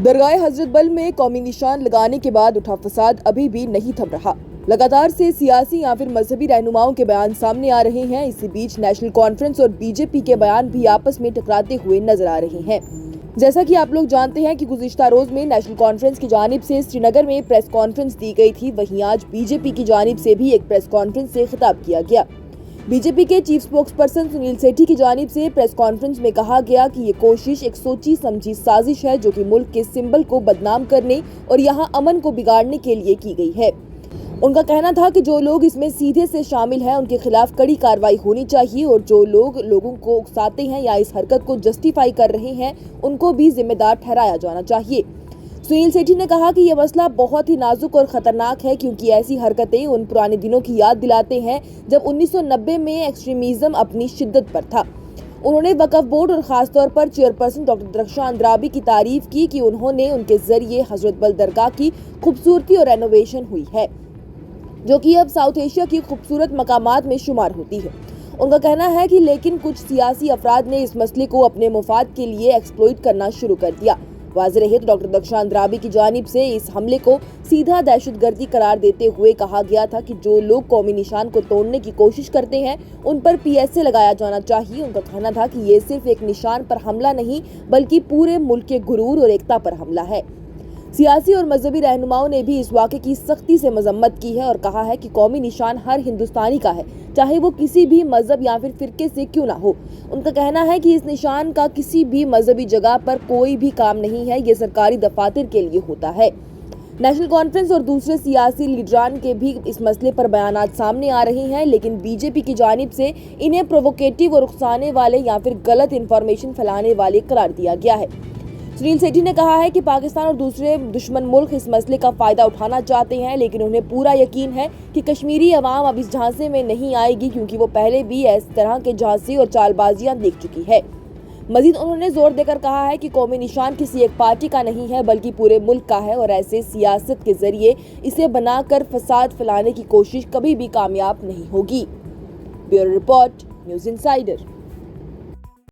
درگاہ حضرت بل میں قومی نشان لگانے کے بعد اٹھا فساد ابھی بھی نہیں تھم رہا۔ لگاتار سے سیاسی یا پھر مذہبی رہنماؤں کے بیان سامنے آ رہے ہیں۔ اسی بیچ نیشنل کانفرنس اور بی جے پی کے بیان بھی آپس میں ٹکراتے ہوئے نظر آ رہے ہیں۔ جیسا کہ آپ لوگ جانتے ہیں کہ گزشتہ روز میں نیشنل کانفرنس کی جانب سے سری نگر میں پریس کانفرنس دی گئی تھی، وہیں آج بی جے پی کی جانب سے بھی ایک پریس کانفرنس سے خطاب کیا گیا۔ بی جے پی کے chief spokes person Sunil Sethi کی جانب سے پریس کانفرنس میں کہا گیا کہ یہ کوشش ایک سوچی سمجھی سازش ہے جو کہ ملک کے سمبل کو بدنام کرنے اور یہاں امن کو بگاڑنے کے لیے کی گئی ہے۔ ان کا کہنا تھا کہ جو لوگ اس میں سیدھے سے شامل ہیں ان کے خلاف کڑی کارروائی ہونی چاہیے اور جو لوگ لوگوں کو اکساتے ہیں یا اس حرکت کو جسٹیفائی کر رہے ہیں ان کو بھی ذمہ دار ٹھہرایا جانا چاہیے۔ سنیل سیٹھی نے کہا کہ یہ مسئلہ بہت ہی نازک اور خطرناک ہے کیونکہ ایسی حرکتیں ان پرانے دنوں کی یاد دلاتے ہیں جب 1990 میں ایکسٹریمزم اپنی شدت پر تھا۔ انہوں نے وقف بورڈ اور خاص طور پر چیئرپرسن ڈاکٹر درخشاں اندرابی کی تعریف کی کہ انہوں نے ان کے ذریعے حضرت بل درگاہ کی خوبصورتی اور رینوویشن ہوئی ہے جو کہ اب ساؤتھ ایشیا کی خوبصورت مقامات میں شمار ہوتی ہے۔ ان کا کہنا ہے کہ لیکن کچھ سیاسی افراد نے اس مسئلے کو اپنے مفاد کے لیے ایکسپلوئٹ کرنا شروع کر دیا۔ واضح رہے تو ڈاکٹر درخشاں اندرابی کی جانب سے اس حملے کو سیدھا دہشت گردی قرار دیتے ہوئے کہا گیا تھا کہ جو لوگ قومی نشان کو توڑنے کی کوشش کرتے ہیں ان پر پی ایس اے لگایا جانا چاہیے۔ ان کا کہنا تھا کہ یہ صرف ایک نشان پر حملہ نہیں بلکہ پورے ملک کے غرور اور ایکتا پر حملہ ہے۔ سیاسی اور مذہبی رہنماؤں نے بھی اس واقعے کی سختی سے مذمت کی ہے اور کہا ہے کہ قومی نشان ہر ہندوستانی کا ہے، چاہے وہ کسی بھی مذہب یا پھر فرقے سے کیوں نہ ہو۔ ان کا کہنا ہے کہ اس نشان کا کسی بھی مذہبی جگہ پر کوئی بھی کام نہیں ہے، یہ سرکاری دفاتر کے لیے ہوتا ہے۔ نیشنل کانفرنس اور دوسرے سیاسی لیڈران کے بھی اس مسئلے پر بیانات سامنے آ رہے ہیں، لیکن بی جے پی کی جانب سے انہیں پرووکیٹو اور اکسانے والے یا پھر غلط انفارمیشن پھیلانے والے قرار دیا گیا ہے۔ سنیل سیٹھی نے کہا ہے کہ پاکستان اور دوسرے دشمن ملک اس مسئلے کا فائدہ اٹھانا چاہتے ہیں، لیکن انہیں پورا یقین ہے کہ کشمیری عوام اب اس جھانسے میں نہیں آئے گی کیونکہ وہ پہلے بھی اس طرح کے جھانسے اور چال بازیاں دیکھ چکی ہے۔ مزید انہوں نے زور دے کر کہا ہے کہ قومی نشان کسی ایک پارٹی کا نہیں ہے بلکہ پورے ملک کا ہے اور ایسے سیاست کے ذریعے اسے بنا کر فساد پھیلانے کی کوشش کبھی بھی کامیاب نہیں ہوگی۔ Bureau report, news insider.